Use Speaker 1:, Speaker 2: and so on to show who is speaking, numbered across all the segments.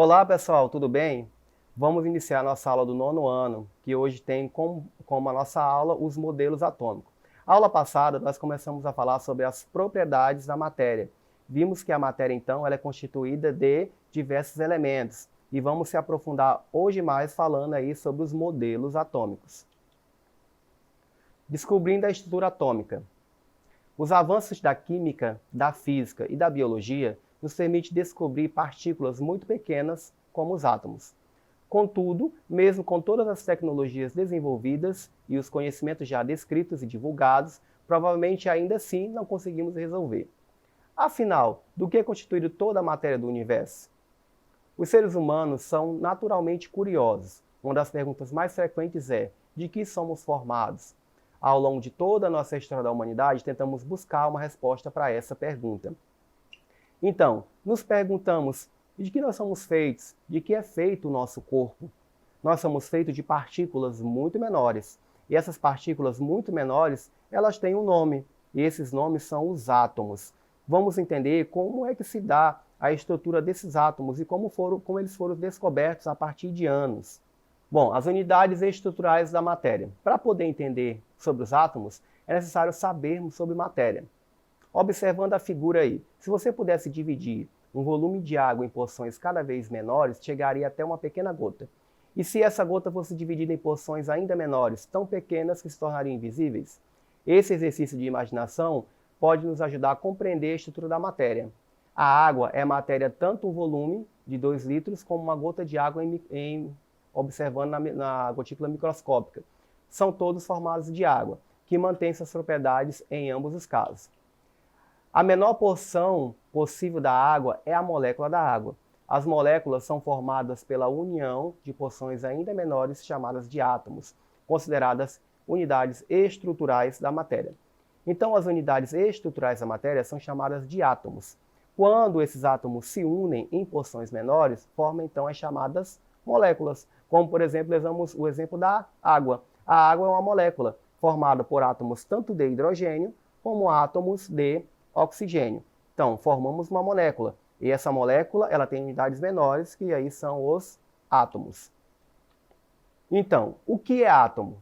Speaker 1: Olá pessoal, tudo bem? Vamos iniciar nossa aula do nono ano, que hoje tem como a nossa aula os modelos atômicos. A aula passada nós começamos a falar sobre as propriedades da matéria. Vimos que a matéria então ela é constituída de diversos elementos e vamos se aprofundar hoje mais falando aí sobre os modelos atômicos. Descobrindo a estrutura atômica. Os avanços da química, da física e da biologia nos permitem descobrir partículas muito pequenas, como os átomos. Contudo, mesmo com todas as tecnologias desenvolvidas e os conhecimentos já descritos e divulgados, provavelmente ainda assim não conseguimos resolver. Afinal, do que é constituído toda a matéria do universo? Os seres humanos são naturalmente curiosos. Uma das perguntas mais frequentes é: de que somos formados? Ao longo de toda a nossa história da humanidade, tentamos buscar uma resposta para essa pergunta. Então, nos perguntamos de que nós somos feitos, de que é feito o nosso corpo. Nós somos feitos de partículas muito menores. E essas partículas muito menores, elas têm um nome. E esses nomes são os átomos. Vamos entender como é que se dá a estrutura desses átomos e como eles foram descobertos a partir de anos. Bom, as unidades estruturais da matéria. Para poder entender sobre os átomos, é necessário sabermos sobre matéria. Observando a figura aí, se você pudesse dividir um volume de água em porções cada vez menores, chegaria até uma pequena gota. E se essa gota fosse dividida em porções ainda menores, tão pequenas que se tornariam invisíveis? Esse exercício de imaginação pode nos ajudar a compreender a estrutura da matéria. A água é matéria tanto um volume de 2 litros como uma gota de água observando na gotícula microscópica. São todos formados de água, que mantém suas propriedades em ambos os casos. A menor porção possível da água é a molécula da água. As moléculas são formadas pela união de porções ainda menores chamadas de átomos, consideradas unidades estruturais da matéria. Então, as unidades estruturais da matéria são chamadas de átomos. Quando esses átomos se unem em porções menores, formam então as chamadas moléculas, como por exemplo, usamos o exemplo da água. A água é uma molécula formada por átomos tanto de hidrogênio como átomos de oxigênio. Então, formamos uma molécula. E essa molécula ela tem unidades menores, que aí são os átomos. Então, o que é átomo?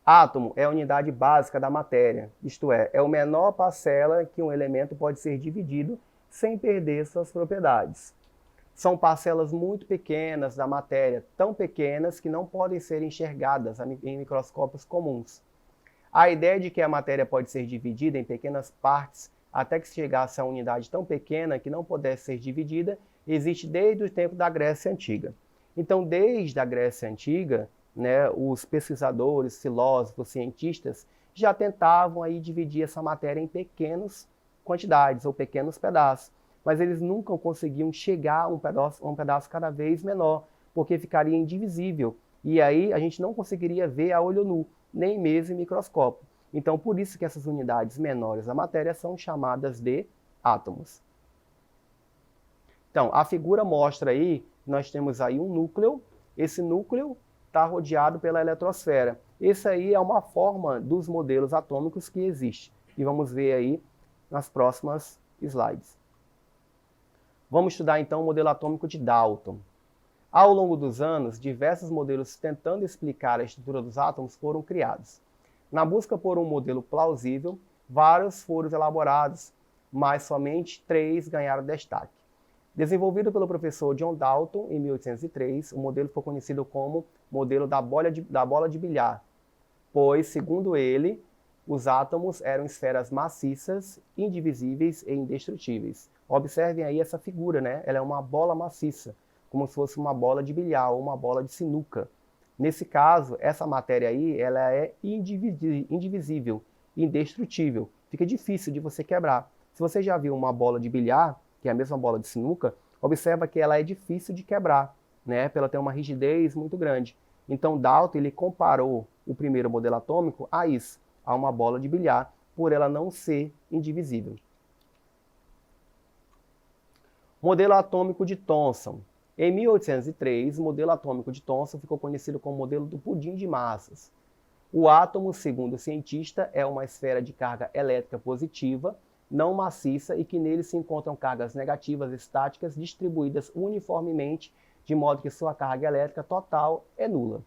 Speaker 1: Átomo é a unidade básica da matéria, isto é a menor parcela que um elemento pode ser dividido sem perder suas propriedades. São parcelas muito pequenas da matéria, tão pequenas que não podem ser enxergadas em microscópios comuns. A ideia de que a matéria pode ser dividida em pequenas partes até que se chegasse a uma unidade tão pequena que não pudesse ser dividida, existe desde o tempo da Grécia Antiga. Então, desde a Grécia Antiga, os pesquisadores, filósofos, cientistas já tentavam aí dividir essa matéria em pequenas quantidades ou pequenos pedaços, mas eles nunca conseguiam chegar a um pedaço cada vez menor, porque ficaria indivisível, e aí a gente não conseguiria ver a olho nu, nem mesmo em microscópio. Então, por isso que essas unidades menores da matéria são chamadas de átomos. Então, a figura mostra aí que nós temos aí um núcleo. Esse núcleo está rodeado pela eletrosfera. Esse aí é uma forma dos modelos atômicos que existe. E vamos ver aí nas próximas slides. Vamos estudar então o modelo atômico de Dalton. Ao longo dos anos, diversos modelos tentando explicar a estrutura dos átomos foram criados. Na busca por um modelo plausível, vários foram elaborados, mas somente 3 ganharam destaque. Desenvolvido pelo professor John Dalton em 1803, o modelo foi conhecido como modelo da bola de bilhar, pois, segundo ele, os átomos eram esferas maciças, indivisíveis e indestrutíveis. Observem aí essa figura, Ela é uma bola maciça, como se fosse uma bola de bilhar ou uma bola de sinuca. Nesse caso, essa matéria aí, ela é indivisível, indestrutível. Fica difícil de você quebrar. Se você já viu uma bola de bilhar, que é a mesma bola de sinuca, observa que ela é difícil de quebrar, Porque ela tem uma rigidez muito grande. Então, Dalton, ele comparou o primeiro modelo atômico a isso, a uma bola de bilhar, por ela não ser indivisível. Modelo atômico de Thomson. Em 1803, o modelo atômico de Thomson ficou conhecido como modelo do pudim de massas. O átomo, segundo o cientista, é uma esfera de carga elétrica positiva, não maciça e que nele se encontram cargas negativas estáticas distribuídas uniformemente de modo que sua carga elétrica total é nula.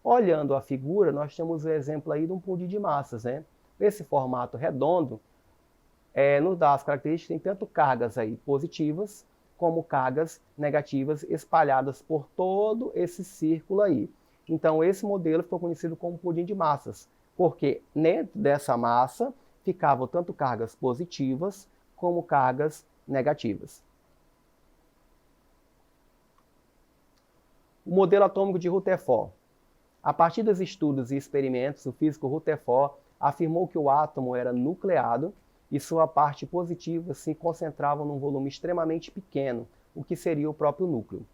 Speaker 1: Olhando a figura, nós temos o exemplo aí de um pudim de massas, né? Esse formato redondo nos dá as características, tem tanto cargas aí positivas como cargas negativas espalhadas por todo esse círculo aí. Então esse modelo ficou conhecido como pudim de massas, porque dentro dessa massa ficavam tanto cargas positivas como cargas negativas. O modelo atômico de Rutherford. A partir dos estudos e experimentos, o físico Rutherford afirmou que o átomo era nucleado e sua parte positiva se concentrava num volume extremamente pequeno, o que seria o próprio núcleo.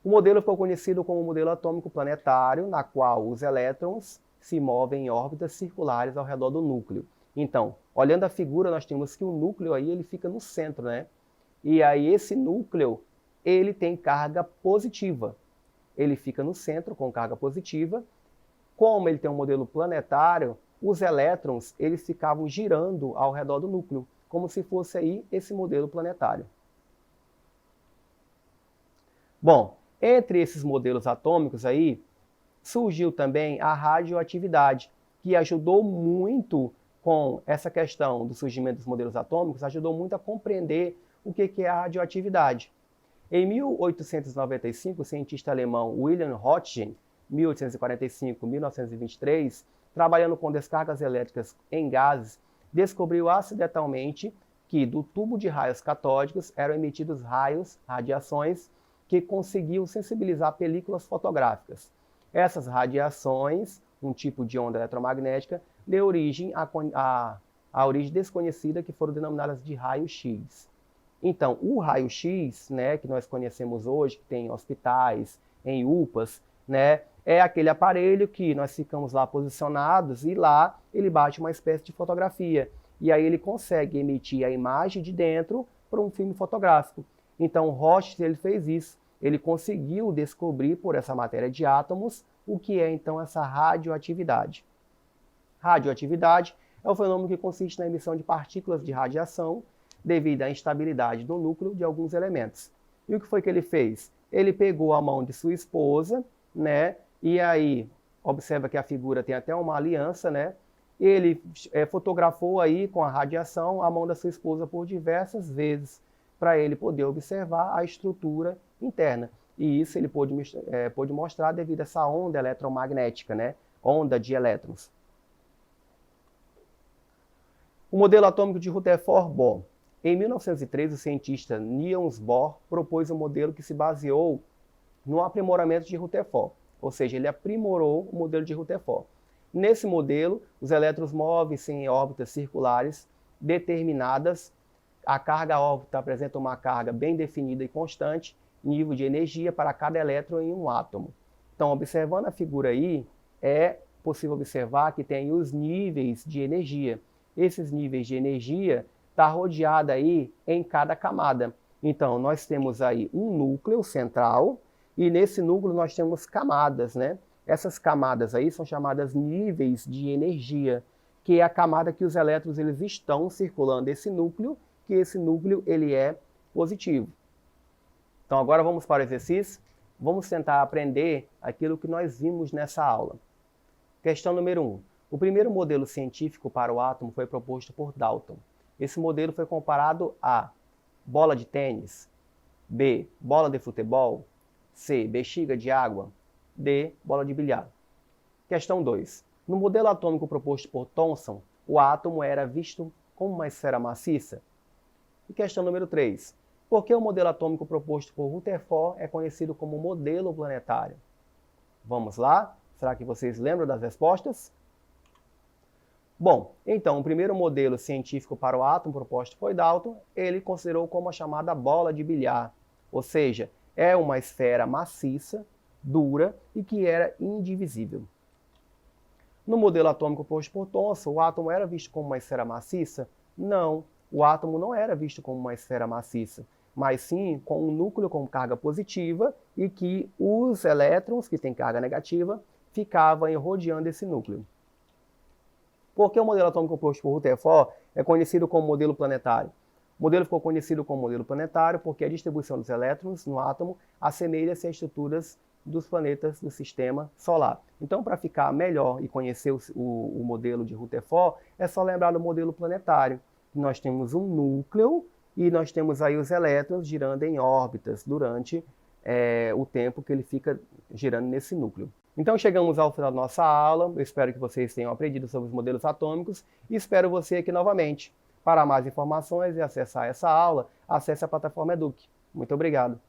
Speaker 1: O modelo ficou conhecido como modelo atômico planetário, na qual os elétrons se movem em órbitas circulares ao redor do núcleo. Então, olhando a figura, nós temos que o núcleo aí ele fica no centro, né? E aí esse núcleo, ele tem carga positiva. Ele fica no centro com carga positiva. Como ele tem um modelo planetário, os elétrons eles ficavam girando ao redor do núcleo, como se fosse aí esse modelo planetário. Bom, entre esses modelos atômicos aí, surgiu também a radioatividade, que ajudou muito com essa questão do surgimento dos modelos atômicos, ajudou muito a compreender o que é a radioatividade. Em 1895, o cientista alemão Wilhelm Röntgen, 1845-1923, trabalhando com descargas elétricas em gases, descobriu acidentalmente que do tubo de raios catódicos eram emitidos radiações que conseguiam sensibilizar películas fotográficas. Essas radiações, um tipo de onda eletromagnética, deu origem à origem desconhecida que foram denominadas de raio-x. Então, o raio-x, né, que nós conhecemos hoje, que tem em hospitais, em UPAs, né, é aquele aparelho que nós ficamos lá posicionados e lá ele bate uma espécie de fotografia. E aí ele consegue emitir a imagem de dentro para um filme fotográfico. Então, Roche ele fez isso. Ele conseguiu descobrir por essa matéria de átomos o que é então essa radioatividade. Radioatividade é um fenômeno que consiste na emissão de partículas de radiação devido à instabilidade do núcleo de alguns elementos. E o que foi que ele fez? Ele pegou a mão de sua esposa, né? E aí, observa que a figura tem até uma aliança, né? Ele fotografou aí com a radiação a mão da sua esposa por diversas vezes, para ele poder observar a estrutura interna. E isso ele pôde mostrar devido a essa onda eletromagnética, né? Onda de elétrons. O modelo atômico de Rutherford-Bohr. Em 1903, o cientista Niels Bohr propôs um modelo que se baseou no aprimoramento de Rutherford, ou seja, ele aprimorou o modelo de Rutherford. Nesse modelo, os elétrons movem-se em órbitas circulares determinadas. A carga órbita apresenta uma carga bem definida e constante, nível de energia para cada elétron em um átomo. Então, observando a figura aí, é possível observar que tem os níveis de energia. Esses níveis de energia está rodeado aí em cada camada. Então, nós temos aí um núcleo central e nesse núcleo nós temos camadas, né? Essas camadas aí são chamadas níveis de energia, que é a camada que os elétrons eles estão circulando esse núcleo, que esse núcleo ele é positivo. Então, agora vamos para o exercício. Vamos tentar aprender aquilo que nós vimos nessa aula. Questão número 1. O primeiro modelo científico para o átomo foi proposto por Dalton. Esse modelo foi comparado a bola de tênis, B, bola de futebol, C, bexiga de água, D, bola de bilhar. Questão 2. No modelo atômico proposto por Thomson, o átomo era visto como uma esfera maciça. E questão número 3. Por que o modelo atômico proposto por Rutherford é conhecido como modelo planetário? Vamos lá? Será que vocês lembram das respostas? Bom, então, o primeiro modelo científico para o átomo proposto por Dalton, ele considerou como a chamada bola de bilhar, ou seja, é uma esfera maciça, dura e que era indivisível. No modelo atômico proposto por Thomson, o átomo era visto como uma esfera maciça? Não, o átomo não era visto como uma esfera maciça, mas sim com um núcleo com carga positiva e que os elétrons, que têm carga negativa, ficavam rodeando esse núcleo. Por que o modelo atômico proposto por Rutherford é conhecido como modelo planetário? O modelo ficou conhecido como modelo planetário porque a distribuição dos elétrons no átomo assemelha-se às estruturas dos planetas do sistema solar. Então, para ficar melhor e conhecer o modelo de Rutherford, é só lembrar do modelo planetário. Nós temos um núcleo e nós temos aí os elétrons girando em órbitas durante o tempo que ele fica girando nesse núcleo. Então chegamos ao final da nossa aula, eu espero que vocês tenham aprendido sobre os modelos atômicos e espero você aqui novamente. Para mais informações e acessar essa aula, acesse a plataforma Eduque. Muito obrigado.